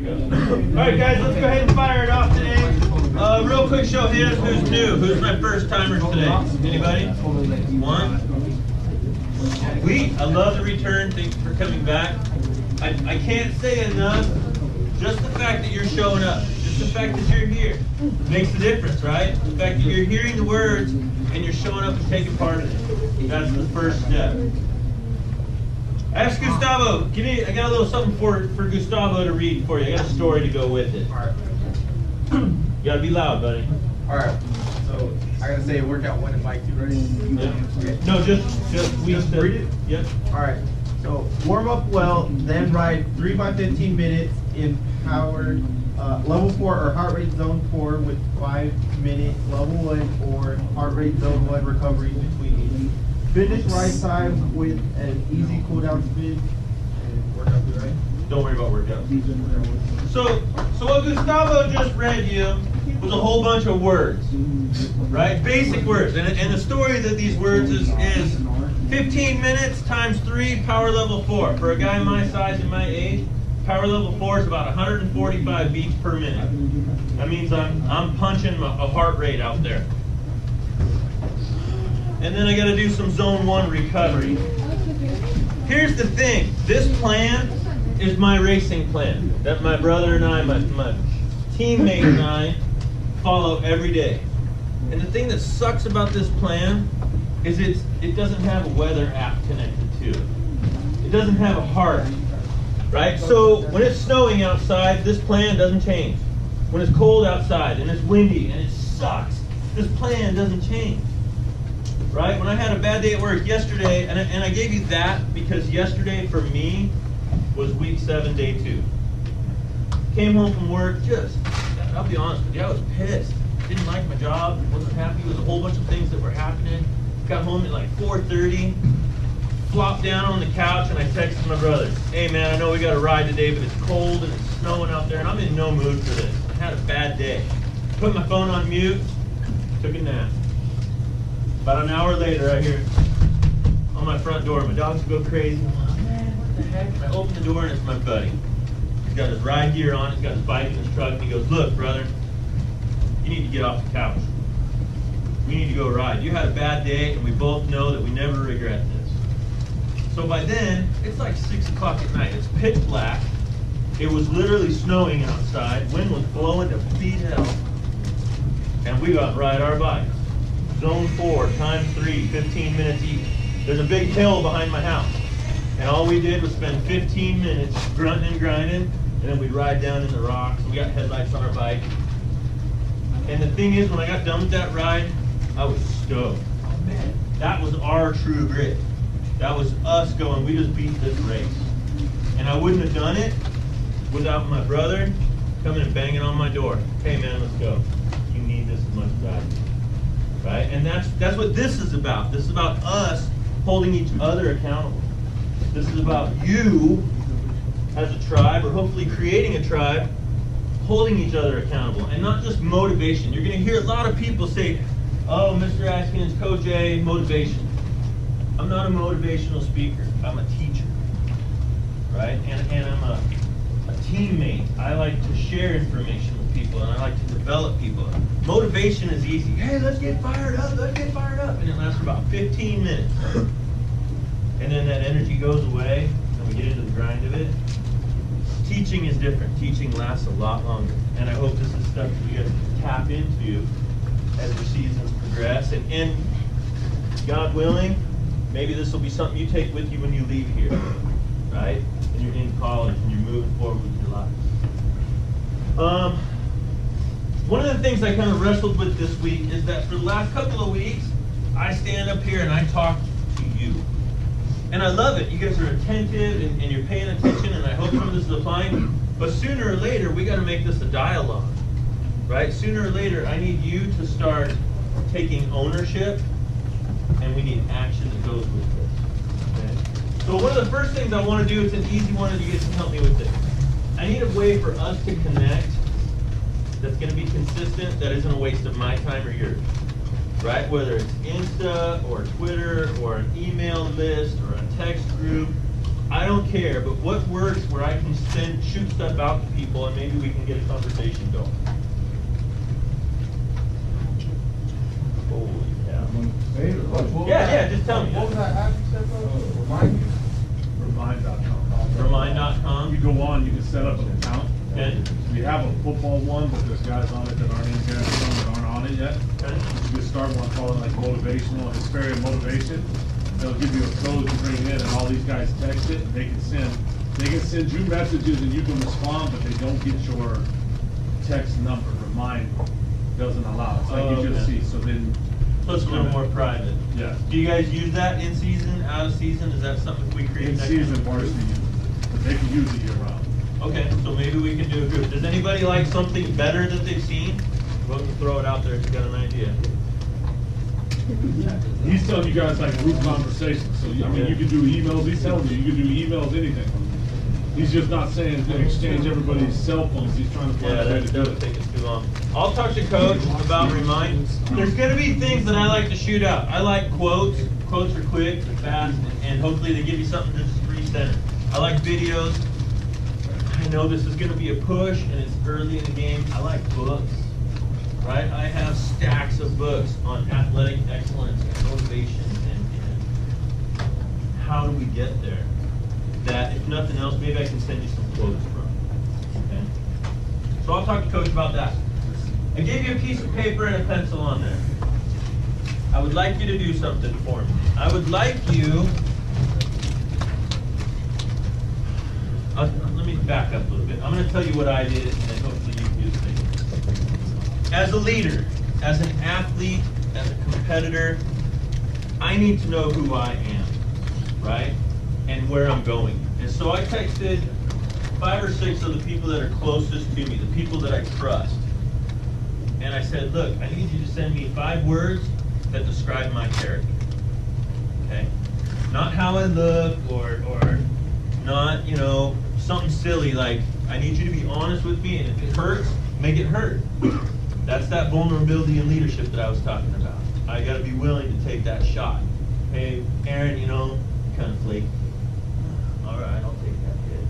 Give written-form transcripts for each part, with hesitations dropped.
Alright guys, let's go ahead and fire it off today. Real quick show of hands, who's new? Who's my first timers today? Anybody? One? Sweet, I love the return, thanks for coming back. I can't say enough, just the fact that you're showing up, just the fact that you're here makes a difference, right? The fact that you're hearing the words and you're showing up and taking part in it. That's the first step. Ask Gustavo. I got a little something for Gustavo to read for you. I got a story to go with it. All right. You gotta be loud, buddy. All right. So I gotta say workout 1 and bike 2, right? Yep. Okay. No, just we Just read it? Yep. All right. So warm up well, then ride 3 by 15 minutes in powered level 4 or heart rate zone 4 with 5-minute level 1 or heart rate zone 1 recovery between each. Finish ride time with an easy cool down speed and workout 2, right? Don't worry about workout. So what Gustavo just read you was a whole bunch of words, right? Basic words. And the story that these words is 15 minutes times 3, power level 4. For a guy my size and my age, power level 4 is about 145 beats per minute. That means I'm punching a heart rate out there. And then I got to do some zone 1 recovery. Here's the thing. This plan is my racing plan that my brother and I, my teammate and I follow every day. And the thing that sucks about this plan is it doesn't have a weather app connected to it. It doesn't have a heart, right? So when it's snowing outside, this plan doesn't change. When it's cold outside and it's windy and it sucks, this plan doesn't change. Right? When I had a bad day at work yesterday, and I gave you that because yesterday for me was week 7, day 2. Came home from work, I'll be honest with you, I was pissed. Didn't like my job, wasn't happy with a whole bunch of things that were happening. Got home at like 4:30, flopped down on the couch, and I texted my brother, hey man, I know we got a ride today, but it's cold and it's snowing out there, and I'm in no mood for this. I had a bad day. Put my phone on mute, took a nap. About an hour later, I hear on my front door, my dogs go crazy. I'm like, man, what the heck? And I open the door and it's my buddy. He's got his ride gear on, he's got his bike in his truck, and he goes, look, brother, you need to get off the couch. We need to go ride. You had a bad day, and we both know that we never regret this. So by then, it's like 6 o'clock at night. It's pitch black. It was literally snowing outside. Wind was blowing to beat hell. And we got to ride our bikes. Zone 4, times 3, 15 minutes each. There's a big hill behind my house. And all we did was spend 15 minutes grunting and grinding, and then we'd ride down in the rocks. We got headlights on our bike. And the thing is, when I got done with that ride, I was stoked. Oh man, that was our true grit. That was us going, we just beat this race. And I wouldn't have done it without my brother coming and banging on my door. Hey man, let's go. You need this as much as I do. Right? And that's what this is about. This is about us holding each other accountable. This is about you as a tribe, or hopefully creating a tribe, holding each other accountable, and not just motivation. You're going to hear a lot of people say, oh, Mr. Askins, Coach A, motivation. I'm not a motivational speaker. I'm a teacher, right? And I'm a teammate. I like to share information with people, and I like to develop people. Motivation is easy. Hey, let's get fired up, let's get fired up. And it lasts for about 15 minutes. And then that energy goes away, and we get into the grind of it. Teaching is different. Teaching lasts a lot longer. And I hope this is stuff that you guys can tap into as your seasons progress. And God willing, maybe this will be something you take with you when you leave here, right? And you're in college and you're moving forward with your life. One of the things I kind of wrestled with this week is that for the last couple of weeks, I stand up here and I talk to you. And I love it. You guys are attentive and you're paying attention, and I hope some of this is applying. But sooner or later, we got to make this a dialogue, right? Sooner or later, I need you to start taking ownership, and we need action that goes with this. Okay? So one of the first things I want to do, it's an easy one, and you guys can help me with this. I need a way for us to connect that's going to be consistent, that isn't a waste of my time or yours. Right? Whether it's Insta or Twitter or an email list or a text group, I don't care, but what works where I can shoot stuff out to people and maybe we can get a conversation going. Holy cow. Yeah, just tell me. What was that app you said, bro? Remind you? Remind.com. Remind.com. You go on, you can set up an account. Okay. We have a football one, but there's guys on it that aren't in here, some that aren't on it yet. Okay. You can start one called like motivational, Hesperia Motivation. They'll give you a code to bring in, and all these guys text it, and they can send you messages and you can respond, but they don't get your text number. Remind doesn't allow. It's like you just okay. see, so then. So it's a little more private. Yeah. Do you guys use that in season, out of season? Is that something we create? In that season, kind of- varsity uses it, but they can use it year round. Okay, so maybe we can do a group. Does anybody like something better that they've seen? Go ahead and throw it out there if you got an idea. He's telling you guys like group conversations, so I mean, you can do emails, he's telling you can do emails, anything. He's just not saying to exchange everybody's cell phones, he's trying to find Yeah, a way that to do would it. take us too long. I'll talk to Coach about remind. There's gonna be things that I like to shoot out. I like quotes. Quotes are quick, they're fast, and hopefully they give you something to just recenter. I like videos. I know this is gonna be a push and it's early in the game. I like books, right? I have stacks of books on athletic excellence and motivation and how do we get there? That if nothing else, maybe I can send you some quotes from. Okay? So I'll talk to Coach about that. I gave you a piece of paper and a pencil on there. I would like you to do something for me. I would like you. Let me back up a little bit. I'm going to tell you what I did, and then hopefully you can do the same. As a leader, as an athlete, as a competitor, I need to know who I am, right? And where I'm going. And so I texted 5 or 6 of the people that are closest to me, the people that I trust. And I said, look, I need you to send me 5 words that describe my character. Okay? Not how I look or not, you know, something silly like, I need you to be honest with me, and if it hurts, make it hurt. That's that vulnerability and leadership that I was talking about. I gotta be willing to take that shot. Hey, Aaron, you know, kind of flaky. All right, I'll take that hit.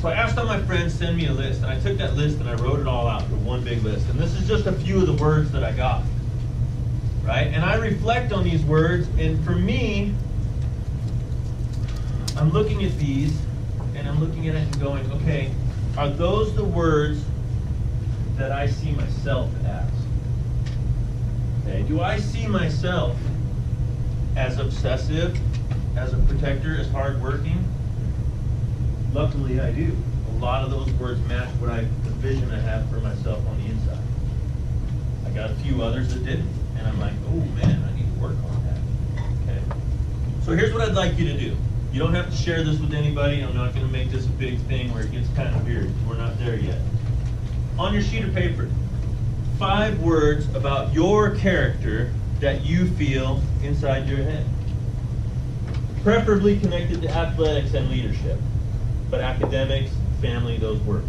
So I asked all my friends to send me a list, and I took that list and I wrote it all out for one big list. And this is just a few of the words that I got, right? And I reflect on these words, and for me, I'm looking at these, and I'm looking at it and going, okay, are those the words that I see myself as? Okay, do I see myself as obsessive, as a protector, as hardworking? Luckily, I do. A lot of those words match the vision I have for myself on the inside. I got a few others that didn't, and I'm like, oh man, I need to work on that. Okay. So here's what I'd like you to do. You don't have to share this with anybody. I'm not going to make this a big thing where it gets kind of weird. We're not there yet. On your sheet of paper, 5 words about your character that you feel inside your head. Preferably connected to athletics and leadership, but academics, family, those work.